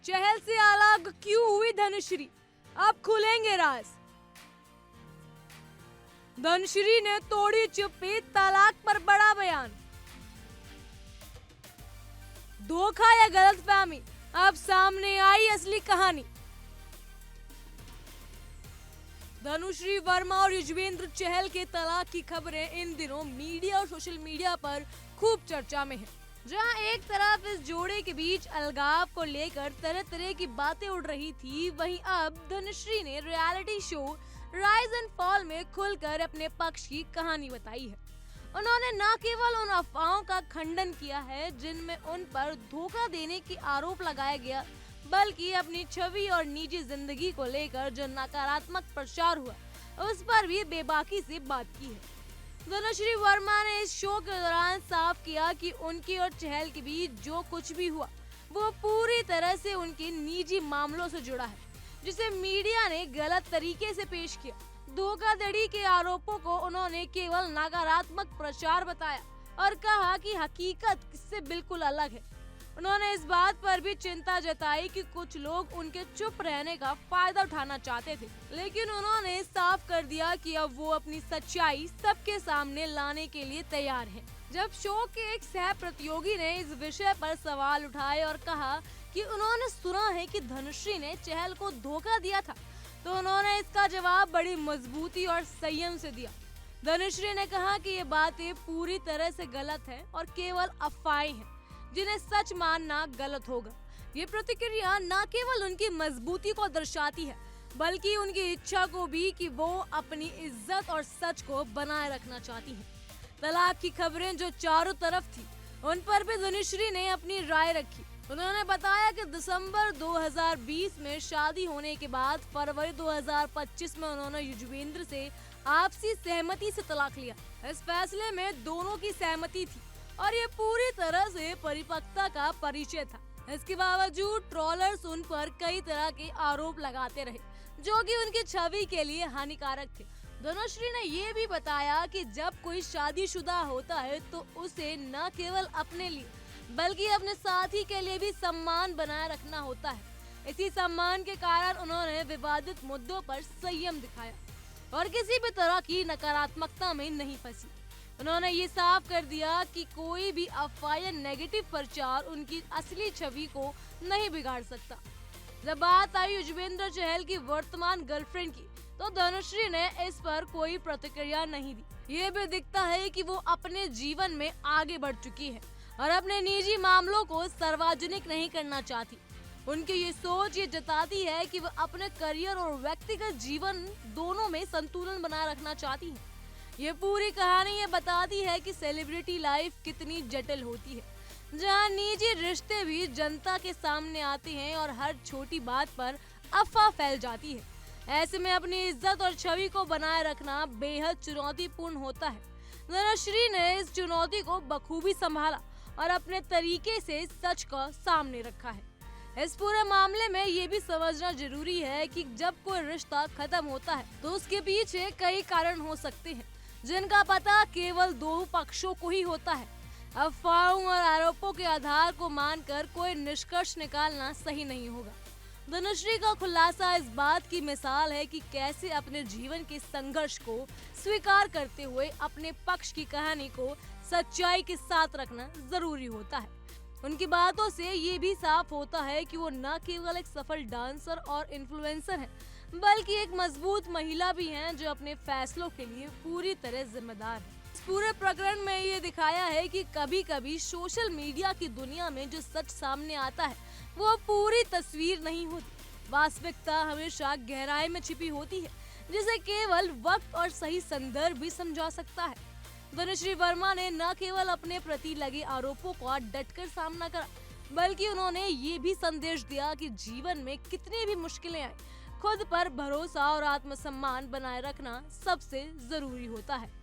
चहल से अलग क्यों हुई धनुश्री, अब खुलेंगे राज। धनुश्री ने तोड़ी चुप्पी, तलाक पर बड़ा बयान। धोखा या गलतफहमी, अब सामने आई असली कहानी। धनुश्री वर्मा और युजवेंद्र चहल के तलाक की खबरें इन दिनों मीडिया और सोशल मीडिया पर खूब चर्चा में हैं। जहां एक तरफ इस जोड़े के बीच अलगाव को लेकर तरह तरह की बातें उड़ रही थी, वहीं अब धनुश्री ने reality show rise and fall में खुलकर अपने पक्ष की कहानी बताई है। उन्होंने न केवल उन अफवाहों का खंडन किया है जिनमें उन पर धोखा देने की आरोप लगाया गया, बल्कि अपनी छवि और निजी जिंदगी को लेकर जो नकारात्मक प्रचार हुआ उस पर भी बेबाकी से बात की है। धनुश्री वर्मा ने इस शो के दौरान साफ किया कि उनकी और चहल के बीच जो कुछ भी हुआ वो पूरी तरह से उनके निजी मामलों से जुड़ा है, जिसे मीडिया ने गलत तरीके से पेश किया। धोखाधड़ी के आरोपों को उन्होंने केवल नकारात्मक प्रचार बताया और कहा कि हकीकत इससे बिल्कुल अलग है। उन्होंने इस बात पर भी चिंता जताई कि कुछ लोग उनके चुप रहने का फायदा उठाना चाहते थे, लेकिन उन्होंने साफ कर दिया कि अब वो अपनी सच्चाई सबके सामने लाने के लिए तैयार हैं। जब शो के एक सह प्रतियोगी ने इस विषय पर सवाल उठाए और कहा कि उन्होंने सुना है कि धनुश्री ने चहल को धोखा दिया था, तो उन्होंने इसका जवाब बड़ी मजबूती और संयम से दिया। धनुश्री ने कहा कि ये बातें पूरी तरह से गलत है और केवल अफवाहें हैं जिन्हें सच मानना गलत होगा। ये प्रतिक्रिया न केवल उनकी मजबूती को दर्शाती है, बल्कि उनकी इच्छा को भी कि वो अपनी इज्जत और सच को बनाए रखना चाहती हैं। तलाक की खबरें जो चारों तरफ थी, उन पर भी धनुश्री ने अपनी राय रखी। उन्होंने बताया कि दिसंबर 2020 में शादी होने के बाद फरवरी 2025 में उन्होंने युजवेंद्र से आपसी सहमति से तलाक लिया। इस फैसले में दोनों की सहमति थी और ये पूरी तरह से परिपक्वता का परिचय था। इसके बावजूद ट्रोलर्स उन पर कई तरह के आरोप लगाते रहे, जो कि उनकी छवि के लिए हानिकारक थे। धनुश्री ने ये भी बताया कि जब कोई शादीशुदा होता है तो उसे न केवल अपने लिए बल्कि अपने साथी के लिए भी सम्मान बनाए रखना होता है। इसी सम्मान के कारण उन्होंने विवादित मुद्दों पर संयम दिखाया और किसी भी तरह की नकारात्मकता में नहीं फंसी। उन्होंने ये साफ कर दिया कि कोई भी अफवाह या नेगेटिव प्रचार उनकी असली छवि को नहीं बिगाड़ सकता। जब बात आई युजवेंद्र चहल की वर्तमान गर्लफ्रेंड की, तो धनुश्री ने इस पर कोई प्रतिक्रिया नहीं दी। ये भी दिखता है कि वो अपने जीवन में आगे बढ़ चुकी है और अपने निजी मामलों को सार्वजनिक नहीं करना चाहती। उनकी ये सोच ये जताती है कि वो अपने करियर और व्यक्तिगत जीवन दोनों में संतुलन बनाए रखना चाहती है। ये पूरी कहानी ये बताती है कि सेलिब्रिटी लाइफ कितनी जटिल होती है, जहां निजी रिश्ते भी जनता के सामने आते हैं और हर छोटी बात पर अफवाह फैल जाती है। ऐसे में अपनी इज्जत और छवि को बनाए रखना बेहद चुनौतीपूर्ण होता है। धनुश्री ने इस चुनौती को बखूबी संभाला और अपने तरीके से सच को सामने रखा है। इस पूरे मामले में ये भी समझना जरूरी है कि जब कोई रिश्ता खत्म होता है तो उसके पीछे कई कारण हो सकते हैं, जिनका पता केवल दो पक्षों को ही होता है। अफवाहों और आरोपों के आधार को मानकर कोई निष्कर्ष निकालना सही नहीं होगा। धनुश्री का खुलासा इस बात की मिसाल है कि कैसे अपने जीवन के संघर्ष को स्वीकार करते हुए अपने पक्ष की कहानी को सच्चाई के साथ रखना जरूरी होता है। उनकी बातों से ये भी साफ होता है कि वो न केवल एक सफल डांसर और इन्फ्लुएंसर हैं, बल्कि एक मजबूत महिला भी हैं जो अपने फैसलों के लिए पूरी तरह जिम्मेदार है। इस पूरे प्रकरण में ये दिखाया है कि कभी कभी सोशल मीडिया की दुनिया में जो सच सामने आता है वो पूरी तस्वीर नहीं होती। वास्तविकता हमेशा गहराई में छिपी होती है, जिसे केवल वक्त और सही संदर्भ भी समझा सकता है। धनुश्री वर्मा ने न केवल अपने प्रति लगे आरोपों का डटकर सामना करा, बल्कि उन्होंने ये भी संदेश दिया कि जीवन में कितनी भी मुश्किलें आए, खुद पर भरोसा और आत्मसम्मान बनाए रखना सबसे जरूरी होता है।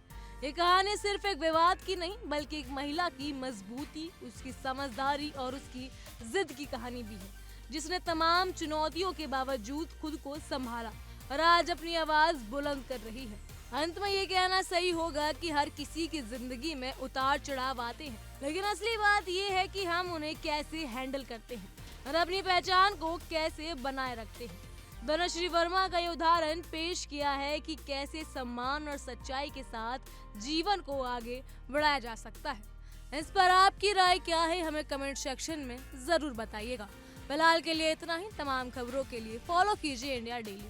ये कहानी सिर्फ एक विवाद की नहीं, बल्कि एक महिला की मजबूती, उसकी समझदारी और उसकी जिद की कहानी भी है, जिसने तमाम चुनौतियों के बावजूद खुद को संभाला और आज अपनी आवाज बुलंद कर रही है। अंत में ये कहना सही होगा कि हर किसी की जिंदगी में उतार चढ़ाव आते हैं, लेकिन असली बात ये है कि हम उन्हें कैसे हैंडल करते हैं। और अपनी पहचान को कैसे बनाए रखते हैं। धनश्री वर्मा का ये उदाहरण पेश किया है कि कैसे सम्मान और सच्चाई के साथ जीवन को आगे बढ़ाया जा सकता है। इस पर आपकी राय क्या है, हमें कमेंट सेक्शन में जरूर बताइएगा। फिलहाल के लिए इतना ही। तमाम खबरों के लिए फॉलो कीजिए इंडिया डेली।